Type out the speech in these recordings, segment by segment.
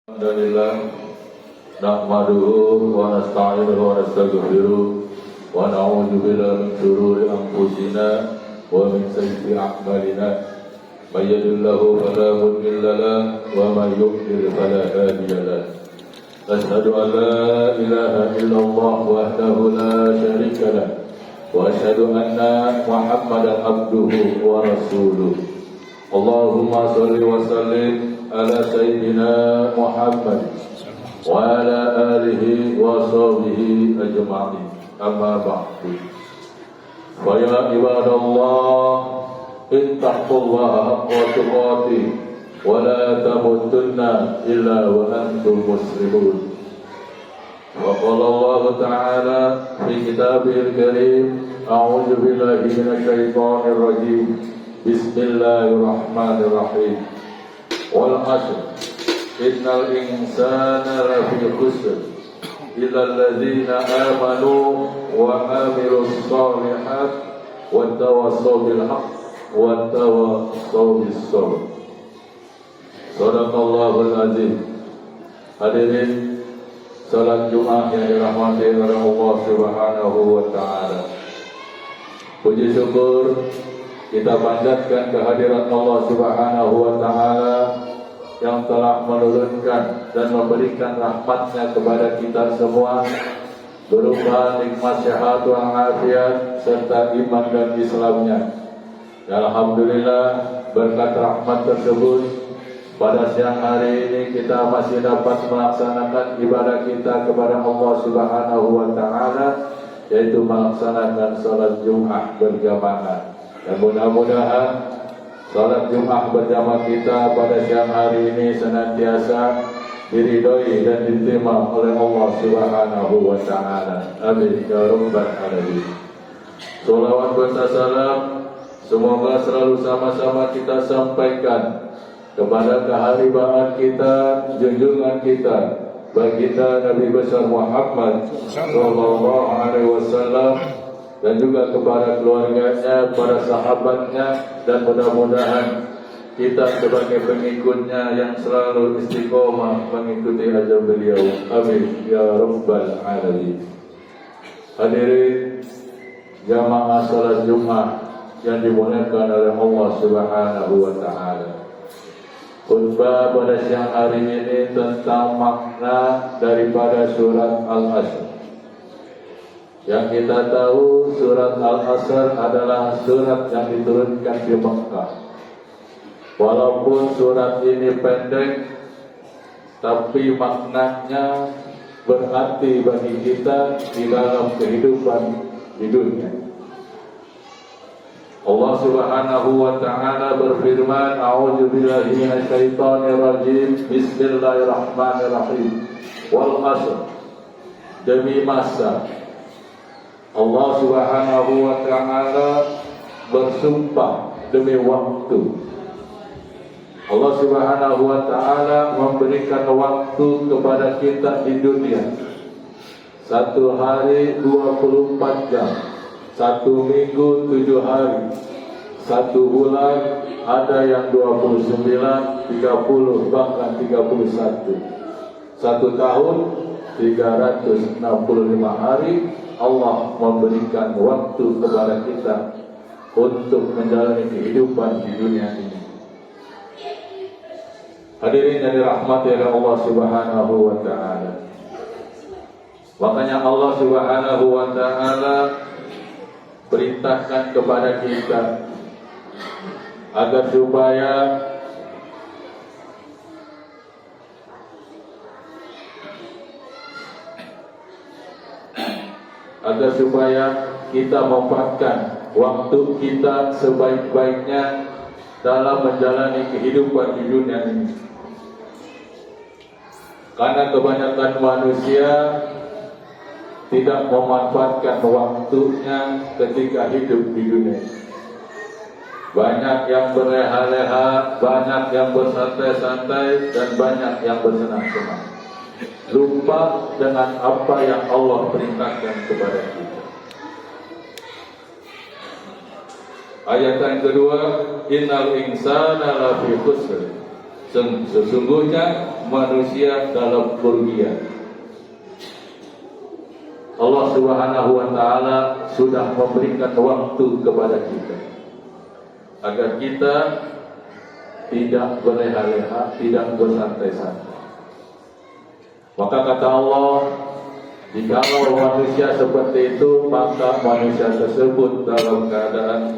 Alhamdulillah nahmaduhu wa nasta'inuhu wa nastaghfiruh wa na'udzu billahi min shururi anfusina wa min sayyiati a'malina may yahdihillahu fala mudilla lahu wa may yudlil fala hadiya lahu asyhadu an la ilaha illallah wahdahu la syarika lahu wa asyhadu anna Muhammadan abduhu wa rasuluh. Allahumma shalli wa sallim ala sayyidina Muhammad wa ala alihi wa sahbihi ajma'in. Amma ba'du. Wa ya ibadallah ittaqullaha haqqa tuqatih wa la tamutunna illa wa antum muslimun. Wa qala Allah ta'ala fi kitabihil karim a'udzu billahi minasy syaithanir rajim. Bismillahirrahmanirrahim. Wal 'ashr innal insana lafi khusr illa alladzina amanu wa 'amilus shalihat wa tawassaw bil haqq wa tawassaw bis sabr. Shadaqallahul azim. Hadirin salat Jumat yang dirahmati oleh Allah Subhanahu wa taala. Puji syukur kita panjatkan kehadirat Allah Subhanahu wa taala yang telah menurunkan dan memberikan rahmat-Nya kepada kita semua berupa nikmat sehat wal afiat serta iman dan Islamnya. Alhamdulillah berkat rahmat tersebut pada siang hari ini kita masih dapat melaksanakan ibadah kita kepada Allah Subhanahu wa taala, yaitu melaksanakan salat Jumat berjamaah. Dan mudah-mudahan salat Jumat berjamaah kita pada siang hari ini senantiasa diridhoi dan diterima oleh Allah Subhanahu wa taala. Amin ya rabbal alamin. Shalawat dan salam semoga selalu sama-sama kita sampaikan kepada keharibaan kita, junjungan kita, baginda Nabi besar Muhammad sallallahu alaihi wasallam, dan juga kepada keluarganya, para sahabatnya, dan mudah-mudahan kita sebagai pengikutnya yang selalu istiqomah mengikuti ajaran beliau. Amin ya rabbal alamin. Hadirin jamaah salat Jumat yang dimuliakan oleh Allah Subhanahu wa taala. Khutbah pada siang hari ini tentang makna daripada surat Al-Asr. Yang kita tahu surat Al-Asr adalah surat yang diturunkan di Mekah. Walaupun surat ini pendek, tapi maknanya berarti bagi kita di dalam kehidupan di dunia. Allah Subhanahu wa taala berfirman, a'udzu billahi minasy syaithanir rajim. Bismillahirrahmanirrahim. Wal 'ashr. Demi masa. Allah Subhanahu wa taala bersumpah demi waktu. Allah Subhanahu wa taala memberikan waktu kepada kita di dunia. Satu hari 24 jam, satu minggu 7 hari, satu bulan ada yang 29, 30, bahkan 31. Satu tahun 365 hari Allah memberikan waktu kepada kita untuk menjalani kehidupan di dunia ini. Hadirin yang dirahmati oleh Allah Subhanahu wa taala. Makanya Allah Subhanahu wa taala perintahkan kepada kita agar supaya kita memanfaatkan waktu kita sebaik-baiknya dalam menjalani kehidupan di dunia ini. Karena kebanyakan manusia tidak memanfaatkan waktunya ketika hidup di dunia. Banyak yang berleha-leha, banyak yang bersantai-santai, dan banyak yang bersenang-senang. Lupa dengan apa yang Allah perintahkan kepada kita. Ayat yang kedua, innal insana lafi khusr. Sesungguhnya manusia dalam kerugian. Allah Subhanahu wa Ta'ala sudah memberikan waktu kepada kita agar kita tidak berleha-leha, tidak bersantai-santai. Maka kata Allah, jika manusia seperti itu, maka manusia tersebut dalam keadaan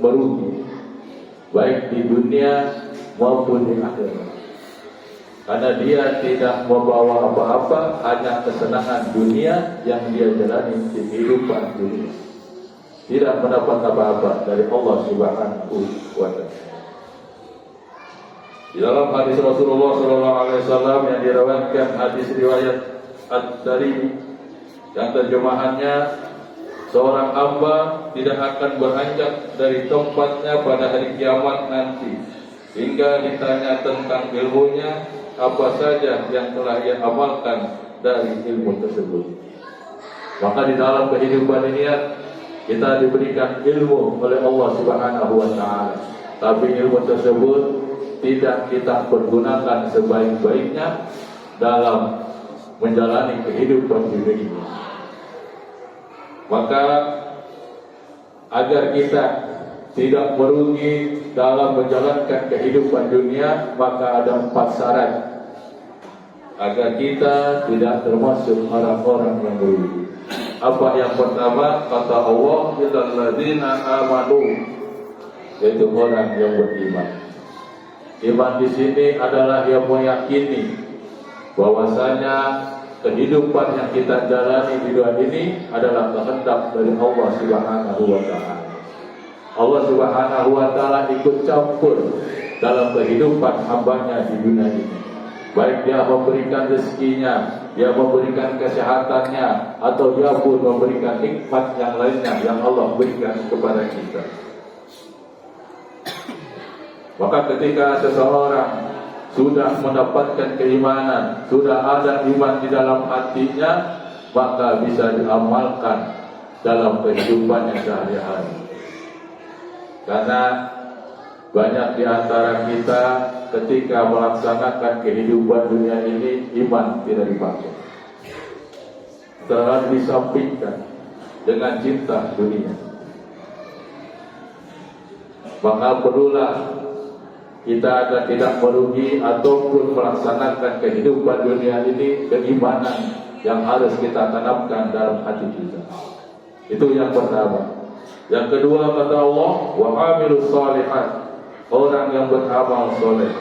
merugi, baik di dunia maupun di akhirat. Karena dia tidak membawa apa-apa, hanya kesenangan dunia yang dia jalani di kehidupan dunia. Tidak mendapat apa-apa dari Allah Subhanahu wa Ta'ala. Di dalam hadis Rasulullah SAW yang diriwayatkan, hadis riwayat At-Tirmidzi, yang terjemahannya, seorang hamba tidak akan beranjak dari tempatnya pada hari kiamat nanti hingga ditanya tentang ilmunya, apa saja yang telah ia amalkan dari ilmu tersebut. Maka di dalam kehidupan ini kita diberikan ilmu oleh Allah Subhanahu wa Ta'ala, tapi ilmu tersebut tidak kita pergunakan sebaik-baiknya dalam menjalani kehidupan dunia ini. Maka agar kita tidak merugi dalam menjalankan kehidupan dunia, maka ada 4 syarat agar kita tidak termasuk orang-orang yang merugi. Apa yang pertama? Kata Allah, illal ladzina amanu, yaitu orang yang beriman. Iman di sini adalah yang meyakini bahwasanya kehidupan yang kita jalani di dunia ini adalah kehendak dari Allah Subhanahu wa Ta'ala. Allah Subhanahu wa Ta'ala ikut campur dalam kehidupan hambanya di dunia ini. Baik dia memberikan rezekinya, dia memberikan kesehatannya, atau dia pun memberikan nikmat yang lainnya yang Allah berikan kepada kita. Maka ketika seseorang sudah mendapatkan keimanan, sudah ada iman di dalam hatinya, maka bisa diamalkan dalam kehidupannya sehari-hari. Karena banyak di antara kita ketika melaksanakan kehidupan dunia ini, iman tidak dipakai, telah disampingkan dengan cinta dunia. Maka perlulah kita agar tidak merugi ataupun melaksanakan kehidupan dunia ini, keimanan yang harus kita tanamkan dalam hati kita. Itu yang pertama. Yang kedua, kata Allah, wa amilus shalihat, orang yang beramal soleh,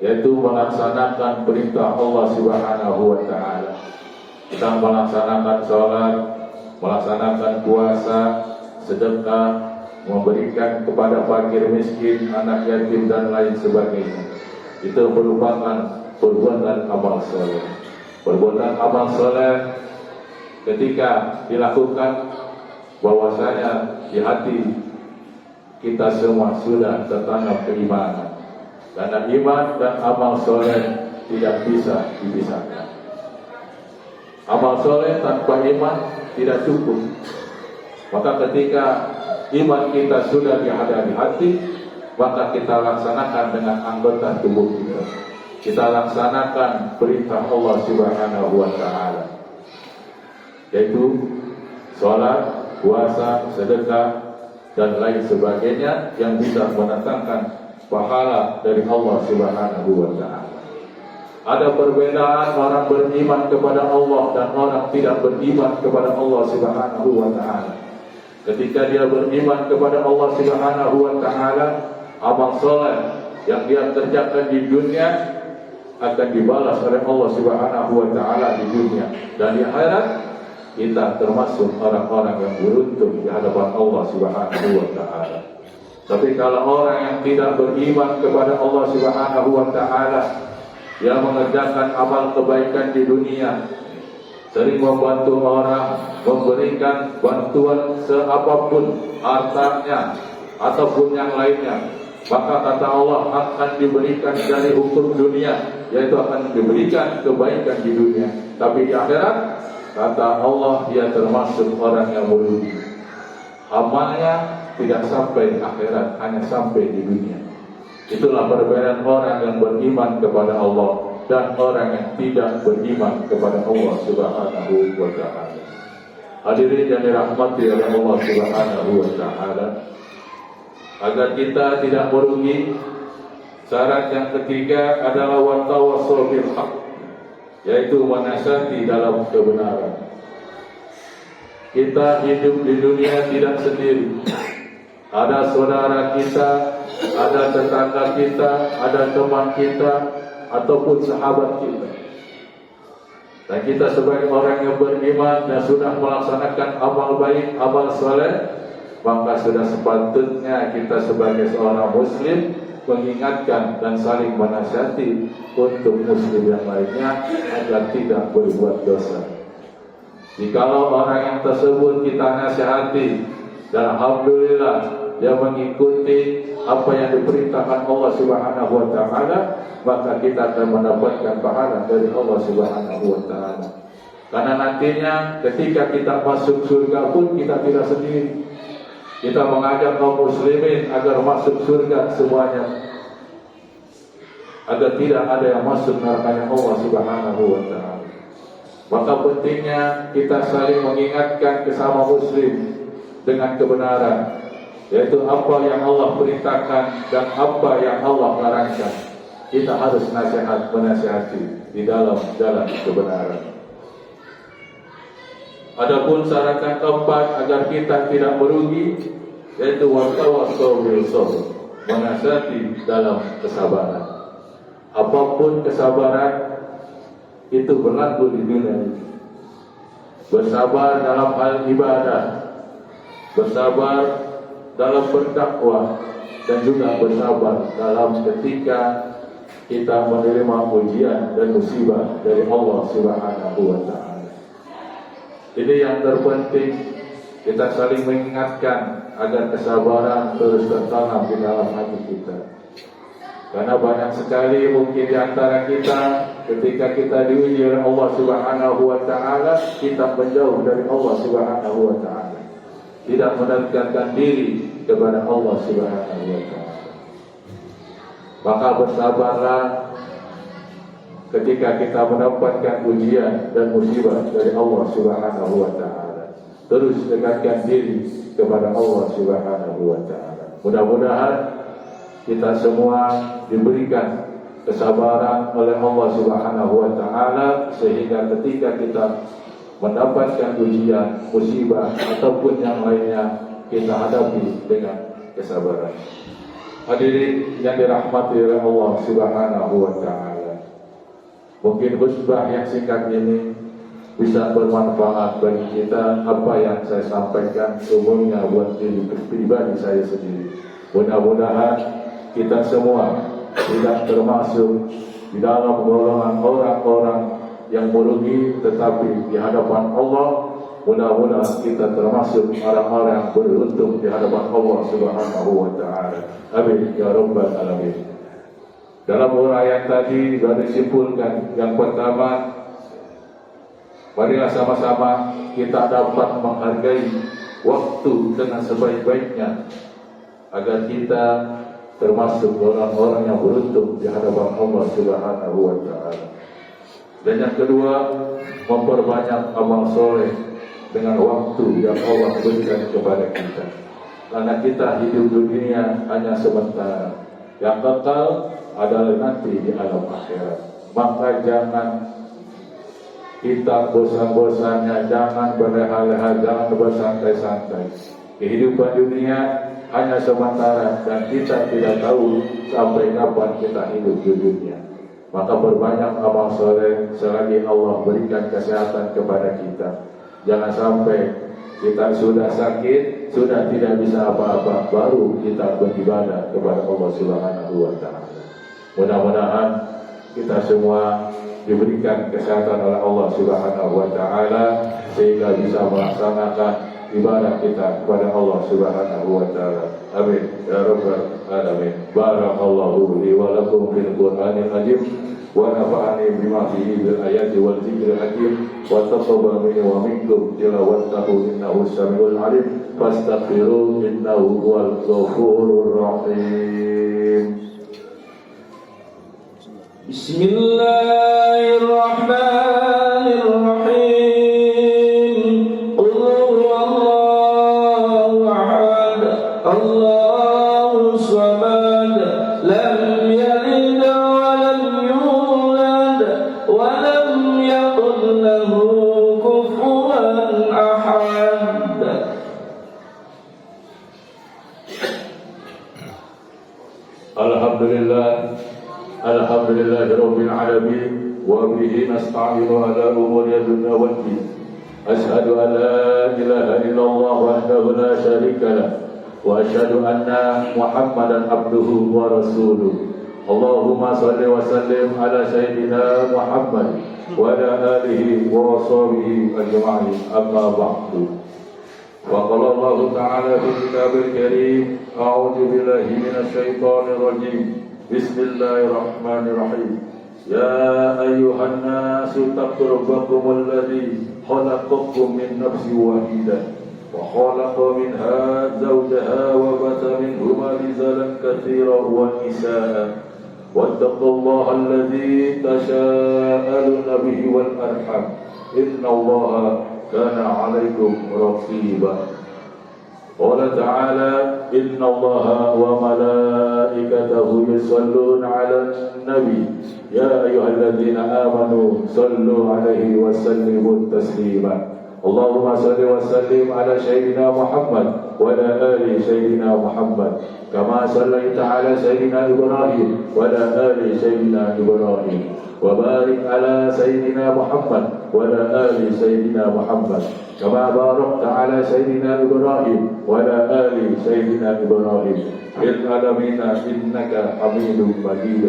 yaitu melaksanakan perintah Allah Subhanahu wa Ta'ala. Kita melaksanakan sholat, melaksanakan puasa, sedekah, memberikan kepada fakir miskin, anak yatim dan lain sebagainya. Itu merupakan perbuatan amal soleh. Perbuatan amal soleh ketika dilakukan, bahwasanya di hati kita semua sudah tertanam keimanan. Karena iman dan amal soleh tidak bisa dipisahkan. Amal soleh tanpa iman tidak cukup. Maka ketika iman kita sudah ada di hati, maka kita laksanakan dengan anggota tubuh kita. Kita laksanakan perintah Allah Subhanahu wa Ta'ala, yaitu sholat, puasa, sedekah, dan lain sebagainya yang bisa mendatangkan pahala dari Allah Subhanahu wa Ta'ala. Ada perbedaan orang beriman kepada Allah dan orang tidak beriman kepada Allah Subhanahu wa Ta'ala. Ketika dia beriman kepada Allah Subhanahu wa Ta'ala, amal soleh yang dia kerjakan di dunia akan dibalas oleh Allah Subhanahu wa Ta'ala di dunia, dan di akhirat kita termasuk orang-orang yang beruntung di hadapan Allah Subhanahu wa Ta'ala. Tapi kalau orang yang tidak beriman kepada Allah Subhanahu wa Ta'ala, dia mengerjakan amal kebaikan di dunia, sering membantu orang, memberikan bantuan seapapun, hartanya ataupun yang lainnya, maka kata Allah akan diberikan dari hukum dunia, yaitu akan diberikan kebaikan di dunia. Tapi di akhirat, kata Allah, dia termasuk orang yang merugi. Amalnya tidak sampai di akhirat, hanya sampai di dunia. Itulah perbedaan orang yang beriman kepada Allah dan orang yang tidak beriman kepada Allah Subhanahu wa Ta'ala. Hadirin yang dirahmati oleh Allah Subhanahu wa Ta'ala, agar kita tidak merugi, syarat yang ketiga adalah watawassaw bil haq, yaitu menasihati dalam kebenaran. Kita hidup di dunia tidak sendiri. Ada saudara kita, ada tetangga kita, ada teman kita, ataupun sahabat kita. Dan kita sebagai orang yang beriman dan sudah melaksanakan amal baik, amal soleh, maka sudah sepatutnya kita sebagai seorang muslim mengingatkan dan saling menasihati untuk muslim yang lainnya agar tidak berbuat dosa. Jikalau orang yang tersebut kita nasihati dan alhamdulillah dia mengikuti apa yang diperintahkan Allah Subhanahu wa Ta'ala, maka kita akan mendapatkan pahala dari Allah Subhanahu wa Ta'ala. Karena nantinya ketika kita masuk surga pun kita tidak sendiri. Kita mengajak kaum muslimin agar masuk surga semuanya, agar tidak ada yang masuk neraka Allah Subhanahu wa Ta'ala. Maka pentingnya kita saling mengingatkan kesama muslim dengan kebenaran, yaitu apa yang Allah perintahkan dan apa yang Allah larangkan. Kita harus menasihati di dalam jalan kebenaran. Adapun syarat yang keempat agar kita tidak merugi, yaitu watawassaw bil sabr, menasihati dalam kesabaran. Apapun kesabaran itu berlaku di dunia ini. Bersabar dalam hal ibadah, bersabar dalam berdakwah, dan juga bersabar dalam ketika kita menerima ujian dan musibah dari Allah Subhanahu wa Ta'ala. Ini yang terpenting, kita saling mengingatkan agar kesabaran terus tertanam di dalam hati kita. Karena banyak sekali mungkin di antara kita ketika kita diuji oleh Allah Subhanahu wa Ta'ala, kita menjauh dari Allah Subhanahu wa Ta'ala, tidak mendekatkan diri kepada Allah Subhanahu wa Ta'ala. Maka bersabarlah ketika kita mendapatkan ujian dan musibah dari Allah Subhanahu wa Ta'ala. Terus dekatkan diri kepada Allah Subhanahu wa Ta'ala. Mudah-mudahan kita semua diberikan kesabaran oleh Allah Subhanahu wa Ta'ala, sehingga ketika kita mendapatkan ujian, musibah ataupun yang lainnya, kita hadapi dengan kesabaran. Hadirin yang dirahmati oleh Allah Subhanahu wa Ta'ala, mungkin khutbah yang singkat ini bisa bermanfaat bagi kita. Apa yang saya sampaikan umumnya buat diri pribadi saya sendiri. Mudah-mudahan kita semua tidak termasuk di dalam golongan orang-orang yang merugi, tetapi di hadapan Allah mudah-mudahan kita termasuk orang-orang yang beruntung di hadapan Allah Subhanahu wa Ta'ala. Amin ya rabbal alamin. Dalam uraian tadi sudah disimpulkan, yang pertama, marilah sama-sama kita dapat menghargai waktu dengan sebaik-baiknya agar kita termasuk orang-orang yang beruntung di hadapan Allah Subhanahu wa Ta'ala. Dan yang kedua, memperbanyak amal soleh dengan waktu yang Allah berikan kepada kita. Karena kita hidup dunia hanya sementara, yang kekal adalah nanti di alam akhirat. Maka jangan kita bosan-bosannya, jangan berleha-leha, jangan bersantai-santai. Kehidupan dunia hanya sementara dan kita tidak tahu sampai kapan kita hidup di dunia. Maka berbanyak amal soleh selagi Allah berikan kesehatan kepada kita. Jangan sampai kita sudah sakit, sudah tidak bisa apa-apa, baru kita beribadah kepada Allah Subhanahu wa Ta'ala. Mudah-mudahan kita semua diberikan kesehatan oleh Allah Subhanahu wa Ta'ala sehingga bisa melaksanakan ibadah kita kepada Allah Subhanahu wa Ta'ala. Amin ya rabbal alamin. Barakallahu li wa lakum fil Qur'anil azim wa nafa'ani bima fihi bil ayati wal dzikril hakim wa taqabbal minni wa minkum tilawatahu innahu samiul alim fastaghfiruhu innahu huwal ghafurur rahim. Bismillahirrahmanirrahim. Qul huwallahu ahad, Allahus samad, lam yalid wa lam yulad wa lam yakul lahu kufuwan ahad. Alhamdulillah, alhamdulillahirabbil alamin, wa bihi nasta'inu ala umuri dunya wad din. Asyhadu an la ilaha illallah wahdahu la syarika lah, wa asyhadu anna Muhammadan abduhu wa rasuluh. Allahumma shalli wa sallim ala sayyidina Muhammad wa ala alihi wa sahbihi ajma'in. Amma ba'du. وقال الله تعالى في الكتاب الكريم: أعوذ بالله من الشيطان الرجيم، بسم الله الرحمن الرحيم. يا أيها الناس اتقوا ربكم الذي خلقكم من نفس واحدة وخلق منها زوجها وبث منهما رجالا كثيرا ونساء واتقوا الله الذي تساءلون به والأرحام إن الله كان عليكم رقيبا. قال تعالى: إن الله وملائكته يصلون على النبي يا أيها الذين آمنوا صلوا عليه وسلموا تسليما. اللهم صل وسلم على سيدنا محمد وعلى آل سيدنا محمد كما صليت على سيدنا إبراهيم وعلى آل سيدنا إبراهيم، وبارك على سيدنا محمد وعلى آل سيدنا محمد كما باركت على سيدنا إبراهيم وعلى آل سيدنا إبراهيم في العالمين إنك حميد مجيد.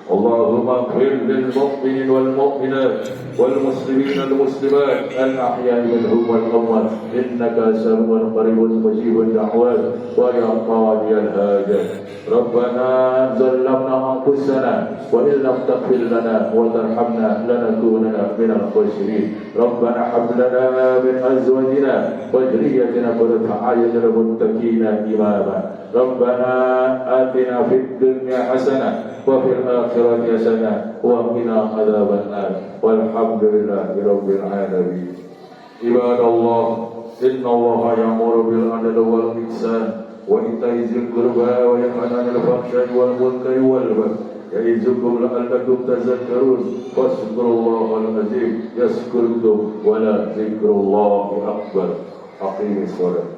اللهم اغفر للمؤمنين والمؤمنات والمسلمين والمسلمات الأحياء منهم والأموات إنك سميع قريب مجيب الدعوات ويا قاضي الحاجات. ربنا ظلمنا أنفسنا وإن لم تغفر لنا وترحمنا لنكونن من الخاسرين. ربنا هب لنا من أزواجنا وذريتنا قرة أعين للمتقين إماما. ربنا آتنا في الدنيا حسنة وفي الآخرة حسنة وقنا عذاب النار والحمد لله رب العالمين. عباد الله، إن الله يأمر بالعدل والإحسان وإيتاء ذي القربى وينهى عن الفحشاء والمنكر والبغي يعظكم لعلكم تذكرون. فاذكروا الله العظيم يذكركم ولذكر الله أكبر. أقيموا الصلاة.